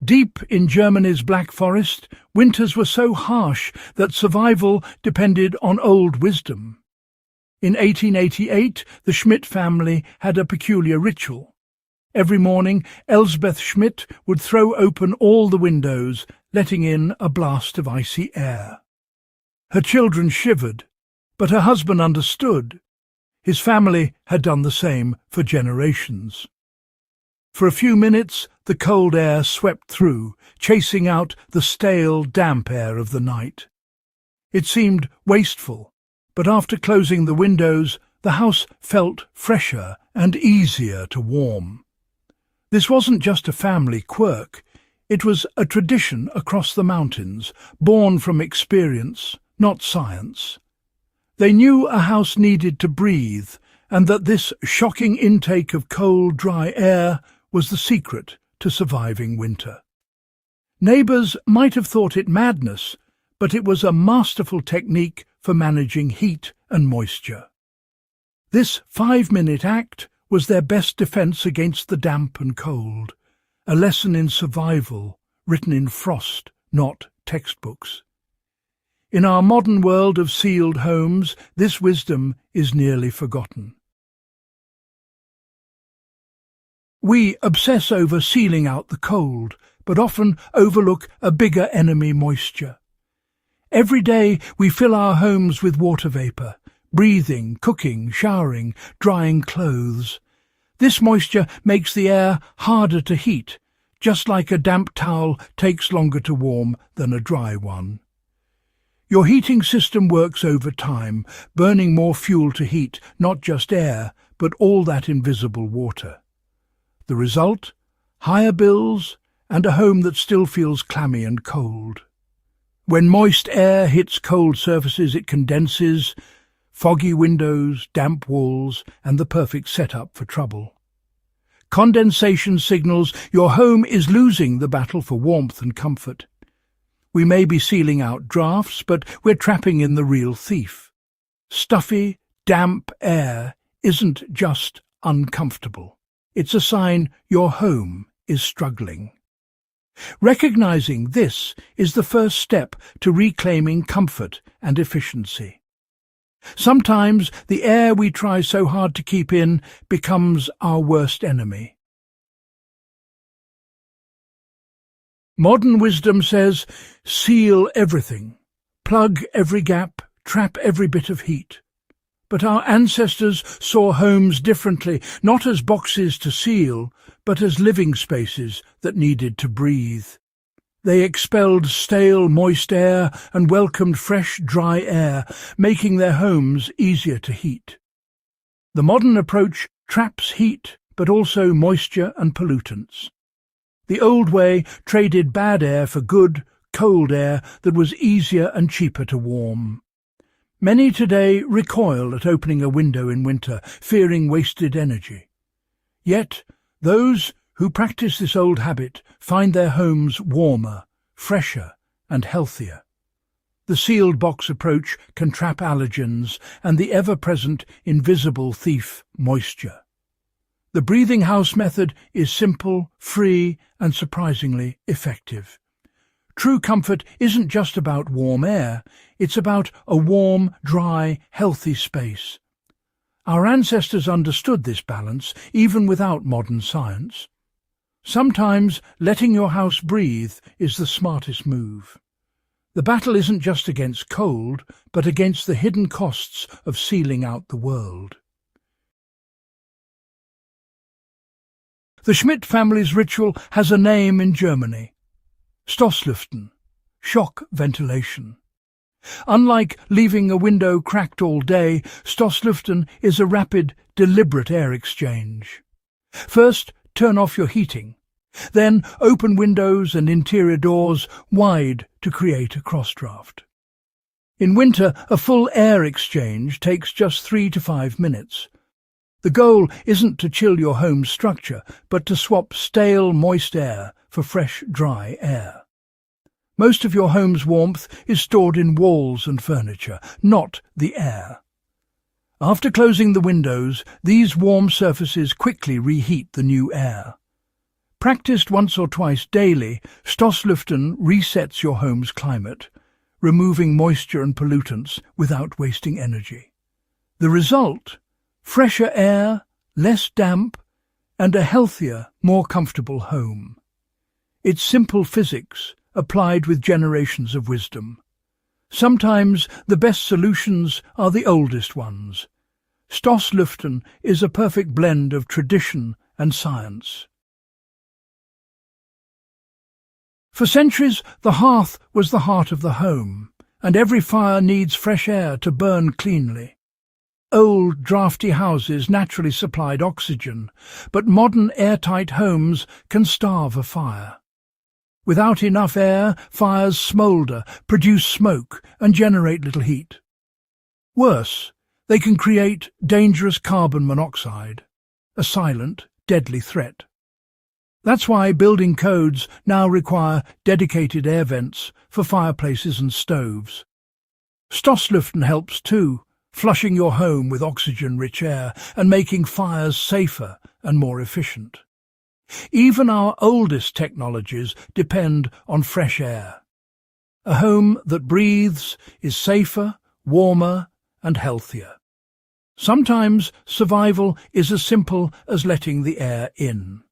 Deep in Germany's Black Forest, winters were so harsh that survival depended on old wisdom. In 1888, the Schmidt family had a peculiar ritual. Every morning, Elsbeth Schmidt would throw open all the windows, letting in a blast of icy air. Her children shivered, but her husband understood. His family had done the same for generations. For a few minutes, the cold air swept through, chasing out the stale, damp air of the night. It seemed wasteful, but after closing the windows, the house felt fresher and easier to warm. This wasn't just a family quirk. It was a tradition across the mountains, born from experience, not science. They knew a house needed to breathe, and that this shocking intake of cold, dry air was the secret to surviving winter. Neighbours might have thought it madness, but it was a masterful technique for managing heat and moisture. This 5-minute act was their best defence against the damp and cold, a lesson in survival written in frost, not textbooks. In our modern world of sealed homes, this wisdom is nearly forgotten. We obsess over sealing out the cold, but often overlook a bigger enemy: moisture. Every day we fill our homes with water vapour, breathing, cooking, showering, drying clothes. This moisture makes the air harder to heat, just like a damp towel takes longer to warm than a dry one. Your heating system works over time, burning more fuel to heat not just air, but all that invisible water. The result? Higher bills and a home that still feels clammy and cold. When moist air hits cold surfaces, it condenses, foggy windows, damp walls, and the perfect setup for trouble. Condensation signals your home is losing the battle for warmth and comfort. We may be sealing out drafts, but we're trapping in the real thief. Stuffy, damp air isn't just uncomfortable. It's a sign your home is struggling. Recognizing this is the first step to reclaiming comfort and efficiency. Sometimes the air we try so hard to keep in becomes our worst enemy. Modern wisdom says, seal everything, plug every gap, trap every bit of heat. But our ancestors saw homes differently, not as boxes to seal, but as living spaces that needed to breathe. They expelled stale, moist air and welcomed fresh, dry air, making their homes easier to heat. The modern approach traps heat, but also moisture and pollutants. The old way traded bad air for good, cold air that was easier and cheaper to warm. Many today recoil at opening a window in winter, fearing wasted energy. Yet, those who practice this old habit find their homes warmer, fresher, and healthier. The sealed box approach can trap allergens and the ever-present invisible thief, moisture. The breathing house method is simple, free, and surprisingly effective. True comfort isn't just about warm air, it's about a warm, dry, healthy space. Our ancestors understood this balance, even without modern science. Sometimes letting your house breathe is the smartest move. The battle isn't just against cold, but against the hidden costs of sealing out the world. The Schmidt family's ritual has a name in Germany: Stoßlüften, shock ventilation. Unlike leaving a window cracked all day, Stoßlüften is a rapid, deliberate air exchange. First, turn off your heating. Then open windows and interior doors wide to create a cross-draft. In winter, a full air exchange takes just 3 to 5 minutes. The goal isn't to chill your home's structure, but to swap stale, moist air for fresh, dry air. Most of your home's warmth is stored in walls and furniture, not the air. After closing the windows, these warm surfaces quickly reheat the new air. Practiced once or twice daily, Stosslüften resets your home's climate, removing moisture and pollutants without wasting energy. The result? Fresher air, less damp, and a healthier, more comfortable home. It's simple physics, applied with generations of wisdom. Sometimes the best solutions are the oldest ones. Stosslüften is a perfect blend of tradition and science. For centuries, the hearth was the heart of the home, and every fire needs fresh air to burn cleanly. Old, draughty houses naturally supplied oxygen, but modern airtight homes can starve a fire. Without enough air, fires smoulder, produce smoke, and generate little heat. Worse, they can create dangerous carbon monoxide, a silent, deadly threat. That's why building codes now require dedicated air vents for fireplaces and stoves. Stosslüften helps too, flushing your home with oxygen-rich air and making fires safer and more efficient. Even our oldest technologies depend on fresh air. A home that breathes is safer, warmer, and healthier. Sometimes survival is as simple as letting the air in.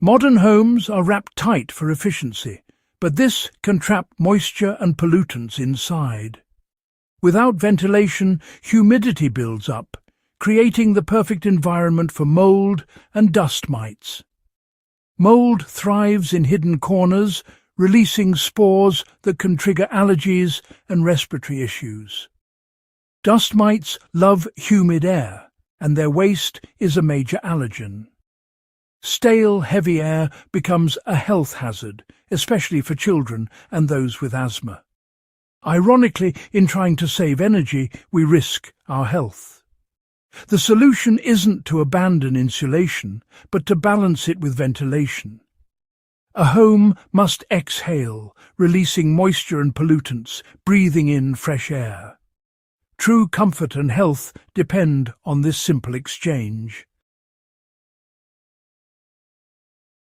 Modern homes are wrapped tight for efficiency, but this can trap moisture and pollutants inside. Without ventilation, humidity builds up, creating the perfect environment for mold and dust mites. Mold thrives in hidden corners, releasing spores that can trigger allergies and respiratory issues. Dust mites love humid air, and their waste is a major allergen. Stale, heavy air becomes a health hazard, especially for children and those with asthma. Ironically, in trying to save energy, we risk our health. The solution isn't to abandon insulation, but to balance it with ventilation. A home must exhale, releasing moisture and pollutants, breathing in fresh air. True comfort and health depend on this simple exchange.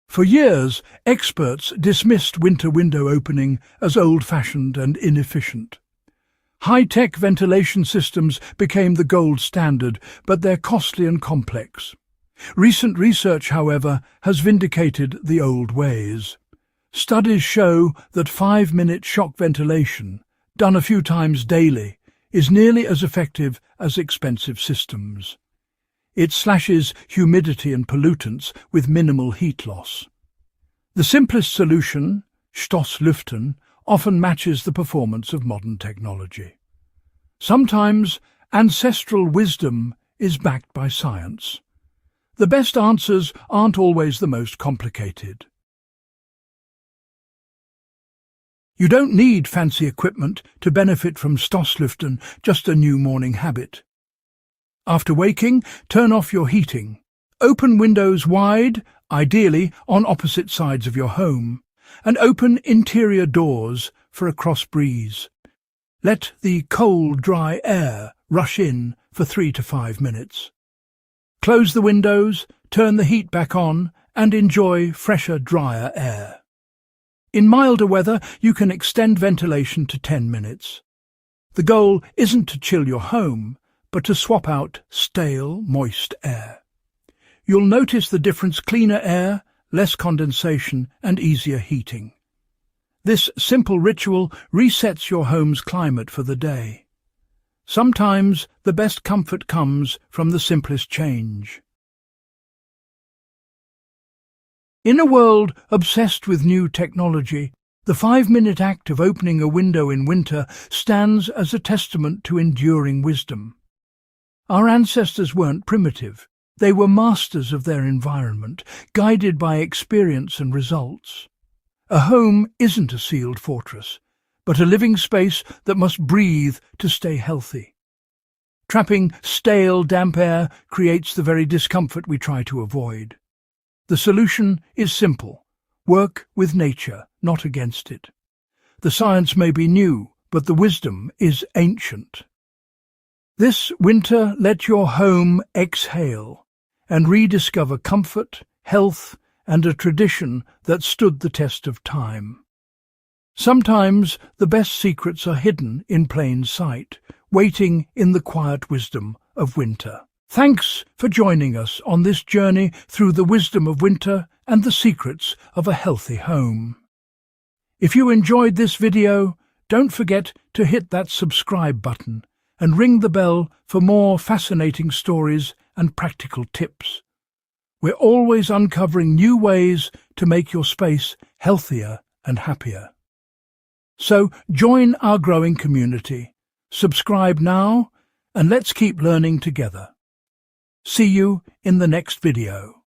For years, experts dismissed winter window opening as old-fashioned and inefficient. High-tech ventilation systems became the gold standard, but they're costly and complex. Recent research, however, has vindicated the old ways. Studies show that 5-minute shock ventilation, done a few times daily, is nearly as effective as expensive systems. It slashes humidity and pollutants with minimal heat loss. The simplest solution, Stosslüften, often matches the performance of modern technology. Sometimes ancestral wisdom is backed by science. The best answers aren't always the most complicated. You don't need fancy equipment to benefit from Stosslüften, just a new morning habit. After waking, turn off your heating. Open windows wide, ideally on opposite sides of your home, and open interior doors for a cross breeze. Let the cold, dry air rush in for 3 to 5 minutes. Close the windows, turn the heat back on, and enjoy fresher, drier air. In milder weather, you can extend ventilation to 10 minutes. The goal isn't to chill your home, but to swap out stale, moist air. You'll notice the difference: cleaner air, less condensation, and easier heating. This simple ritual resets your home's climate for the day. Sometimes the best comfort comes from the simplest change. In a world obsessed with new technology, the 5-minute act of opening a window in winter stands as a testament to enduring wisdom. Our ancestors weren't primitive. They were masters of their environment, guided by experience and results. A home isn't a sealed fortress, but a living space that must breathe to stay healthy. Trapping stale, damp air creates the very discomfort we try to avoid. The solution is simple: work with nature, not against it. The science may be new, but the wisdom is ancient. This winter, let your home exhale and rediscover comfort, health, and a tradition that stood the test of time. Sometimes the best secrets are hidden in plain sight, waiting in the quiet wisdom of winter. Thanks for joining us on this journey through the wisdom of winter and the secrets of a healthy home. If you enjoyed this video, don't forget to hit that subscribe button and ring the bell for more fascinating stories and practical tips. We're always uncovering new ways to make your space healthier and happier. So join our growing community, subscribe now, and let's keep learning together. See you in the next video.